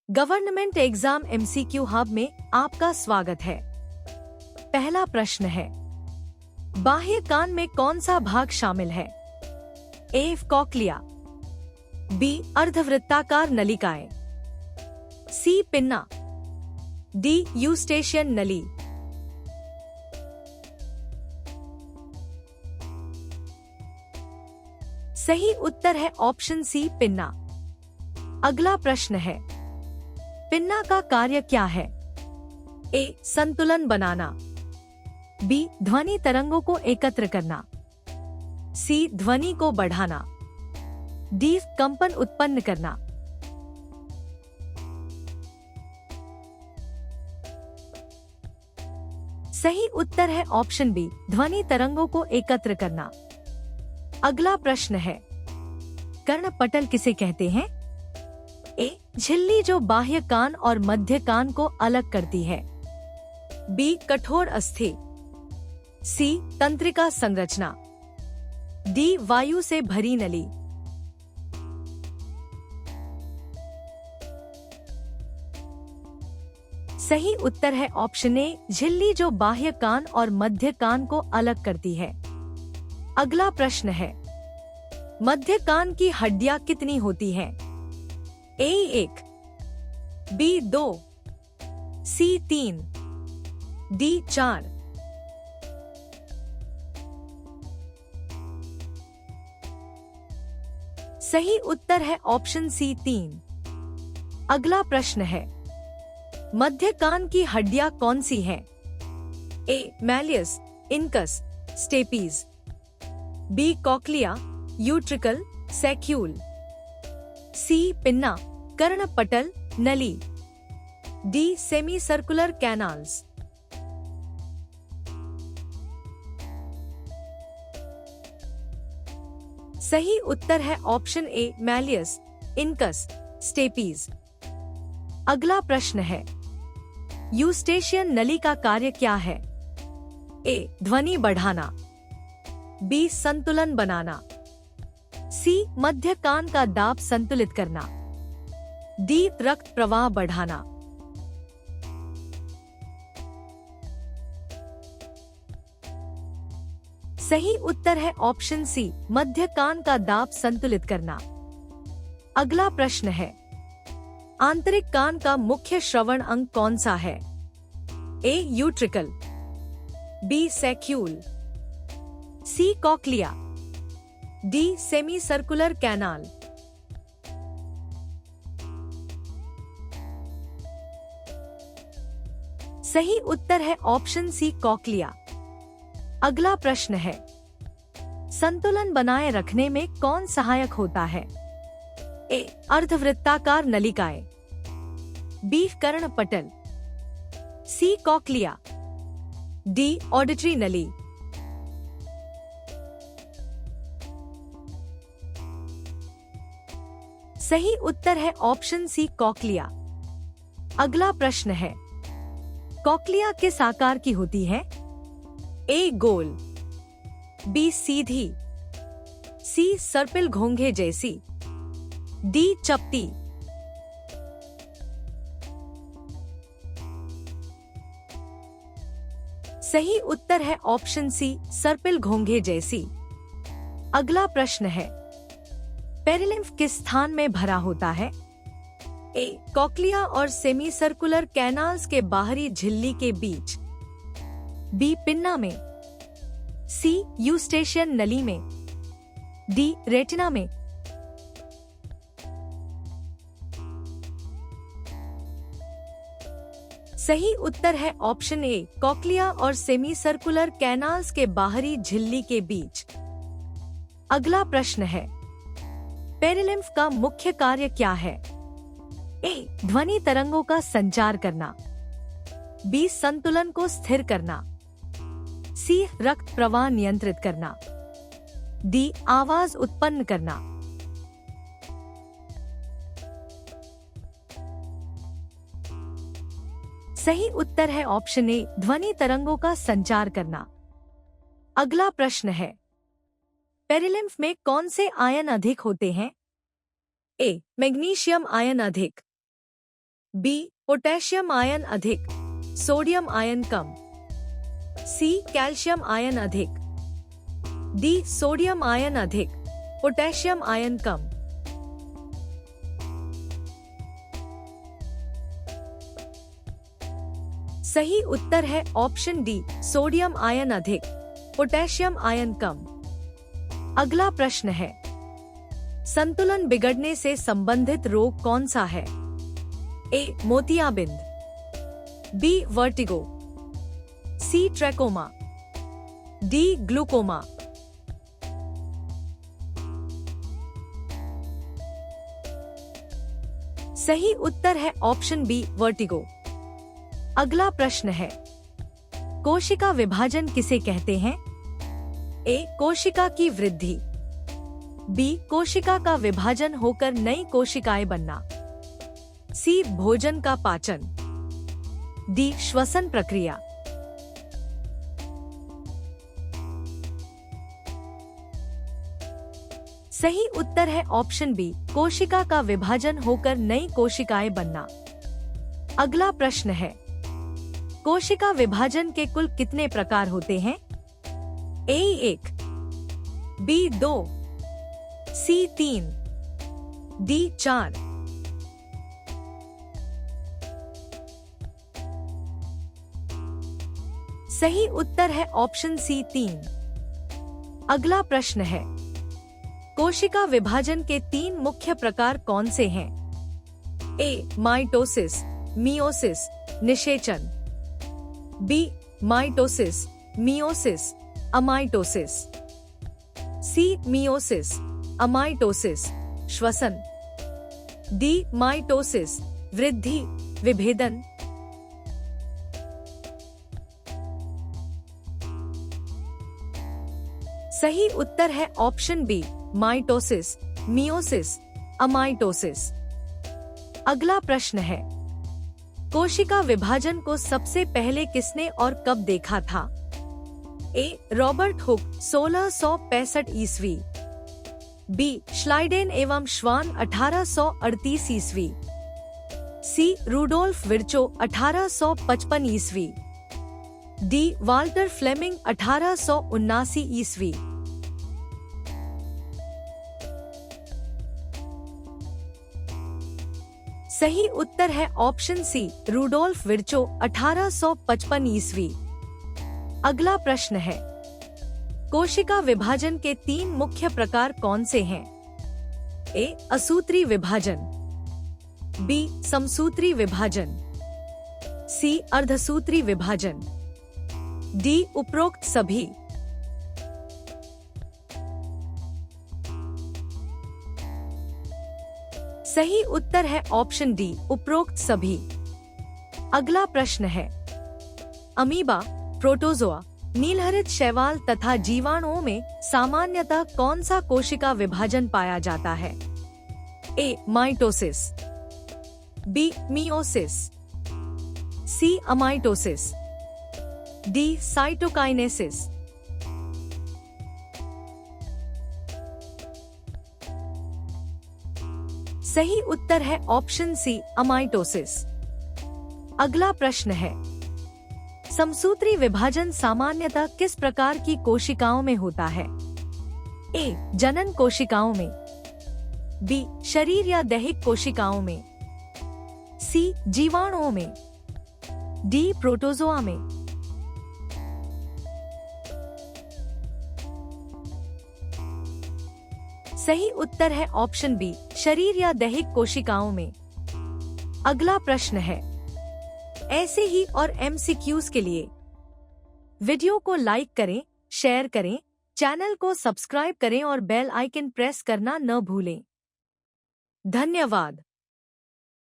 Government exam MCQ hub में आपका स्वागत है। पहला प्रश्न है, बाह्य कान में कौन सा भाग शामिल है? ए. Cochlea, B. अर्धवृत्ताकार नलिकाएं, सी. Pinna, D. यूस्टेशियन नली। सही उत्तर है ऑप्शन सी, पिन्ना। अगला प्रश्न है, पिन्ना का कार्य क्या है? ए. संतुलन बनाना, बी. ध्वनि तरंगों को एकत्र करना, सी. ध्वनि को बढ़ाना, डी. कंपन उत्पन्न करना। सही उत्तर है ऑप्शन बी, ध्वनि तरंगों को एकत्र करना। अगला प्रश्न है, कर्णपटल किसे कहते हैं? ए. झिल्ली जो बाह्य कान और मध्य कान को अलग करती है, बी. कठोर अस्थि, सी. तंत्रिका संरचना, डी. वायु से भरी नली। सही उत्तर है ऑप्शन ए, झिल्ली जो बाह्य कान और मध्य कान को अलग करती है। अगला प्रश्न है, मध्य कान की हड्डियां कितनी होती हैं? ए. 1, बी. 2, सी. 3, डी. 4। सही उत्तर है ऑप्शन सी, 3। अगला प्रश्न है, मध्य कान की हड्डियां कौन सी हैं? A. Malleus, incus, stapes, B. Cochlea, utricle, saccule, C. Pinna, कर्णपटल, नली, डी. Semi circular canals. सही उत्तर है option A, malleus, incus, stapes. अगला प्रश्न है, यूस्टेशियन नली का कार्य क्या है? ए. ध्वनि बढ़ाना, बी. संतुलन बनाना, सी. मध्य कान का दाब संतुलित करना, डी. रक्त प्रवाह बढ़ाना। सही उत्तर है ऑप्शन सी, मध्य कान का दाब संतुलित करना। अगला प्रश्न है, आंतरिक कान का मुख्य श्रवण अंग कौन सा है? A. Utricle, B. Saccule, C. Cochlea, D. Semi circular canal. सही उत्तर है ऑप्शन सी, कॉक्लिया। अगला प्रश्न है, संतुलन बनाए रखने में कौन सहायक होता है? ए. अर्धवृत्ताकार नलिकाएं, बी. कर्णपटल, सी. Cochlea, D. ऑडिटरी नली। सही उत्तर है ऑप्शन सी, कॉक्लिया। अगला प्रश्न है, कॉक्लिया किस आकार की होती है? ए. गोल, बी. सीधी, सी. सर्पिल घोंघे जैसी, डी. चपटी। सही उत्तर है ऑप्शन सी, सर्पिल घोंघे जैसी। अगला प्रश्न है, पेरिलिम्फ किस स्थान में भरा होता है? ए. कॉक्लिया और सेमी सर्कुलर कैनाल्स के बाहरी झिल्ली के बीच, बी. पिन्ना में, सी. यूस्टेशियन नली में, डी. रेटिना में। सही उत्तर है ऑप्शन ए, कॉक्लिया और सेमी सर्कुलर कैनाल्स के बाहरी झिल्ली के बीच। अगला प्रश्न है, पेरिलिम्फ का मुख्य कार्य क्या है? ए. ध्वनि तरंगों का संचार करना, बी. संतुलन को स्थिर करना, सी. रक्त प्रवाह नियंत्रित करना, डी. आवाज उत्पन्न करना। सही उत्तर है ऑप्शन ए, ध्वनि तरंगों का संचार करना। अगला प्रश्न है, पेरिलिम्फ में कौन से आयन अधिक होते हैं? ए. मैग्नीशियम आयन अधिक, बी पोटेशियम आयन अधिक, सोडियम आयन कम। सी कैल्शियम आयन अधिक। डी सोडियम आयन अधिक, पोटेशियम आयन कम। सही उत्तर है ऑप्शन डी, सोडियम आयन अधिक, पोटेशियम आयन कम। अगला प्रश्न है, संतुलन बिगड़ने से संबंधित रोग कौन सा है? ए मोतियाबिंद, बी वर्टिगो, सी ट्रैकोमा, डी ग्लूकोमा। सही उत्तर है ऑप्शन बी, वर्टिगो। अगला प्रश्न है, कोशिका विभाजन किसे कहते हैं? ए कोशिका की वृद्धि, बी कोशिका का विभाजन होकर नई कोशिकाएं बनना, सी भोजन का पाचन, डी श्वसन प्रक्रिया। सही उत्तर है ऑप्शन बी, कोशिका का विभाजन होकर नई कोशिकाएं बनना। अगला प्रश्न है, कोशिका विभाजन के कुल कितने प्रकार होते हैं? ए 1, बी 2, सी 3, डी 4। सही उत्तर है ऑप्शन सी 3। अगला प्रश्न है, कोशिका विभाजन के 3 मुख्य प्रकार कौन से हैं? ए माइटोसिस, मियोसिस, निषेचन, बी माइटोसिस, मियोसिस, अमाइटोसिस, सी मियोसिस, अमाइटोसिस, श्वसन, डी माइटोसिस, वृद्धि, विभेदन। सही उत्तर है ऑप्शन बी, माइटोसिस, मियोसिस, अमाइटोसिस। अगला प्रश्न है, कोशिका विभाजन को सबसे पहले किसने और कब देखा था? ए रॉबर्ट हुक 1665 ईस्वी, बी श्लाइडेन एवं श्वान 1838 ईस्वी, सी रूडोल्फ विर्चो 1855 ईस्वी, डी वाल्टर फ्लेमिंग 1879 ईस्वी। सही उत्तर है ऑप्शन सी, रूडोल्फ विर्चो 1855 ईस्वी। अगला प्रश्न है, कोशिका विभाजन के 3 मुख्य प्रकार कौन से हैं? ए असूत्री विभाजन, बी समसूत्री विभाजन, सी अर्धसूत्री विभाजन, डी उपरोक्त सभी। सही उत्तर है ऑप्शन डी, उपरोक्त सभी। अगला प्रश्न है, अमीबा, प्रोटोजोआ, नीलहरित शैवाल तथा जीवाणुओं में सामान्यतः कौन सा कोशिका विभाजन पाया जाता है? ए माइटोसिस, बी मियोसिस, सी अमाइटोसिस, डी साइटोकाइनेसिस। सही उत्तर है ऑप्शन सी, अमाइटोसिस। अगला प्रश्न है, समसूत्री विभाजन सामान्यतः किस प्रकार की कोशिकाओं में होता है? ए जनन कोशिकाओं में, बी शरीर या दैहिक कोशिकाओं में, सी जीवाणुओं में, डी प्रोटोजोआ में। सही उत्तर है ऑप्शन बी, शरीर या दैहिक कोशिकाओं में। अगला प्रश्न है, ऐसे ही और MCQs के लिए वीडियो को लाइक करें, शेयर करें, चैनल को सब्सक्राइब करें और बेल आइकन प्रेस करना न भूलें। धन्यवाद।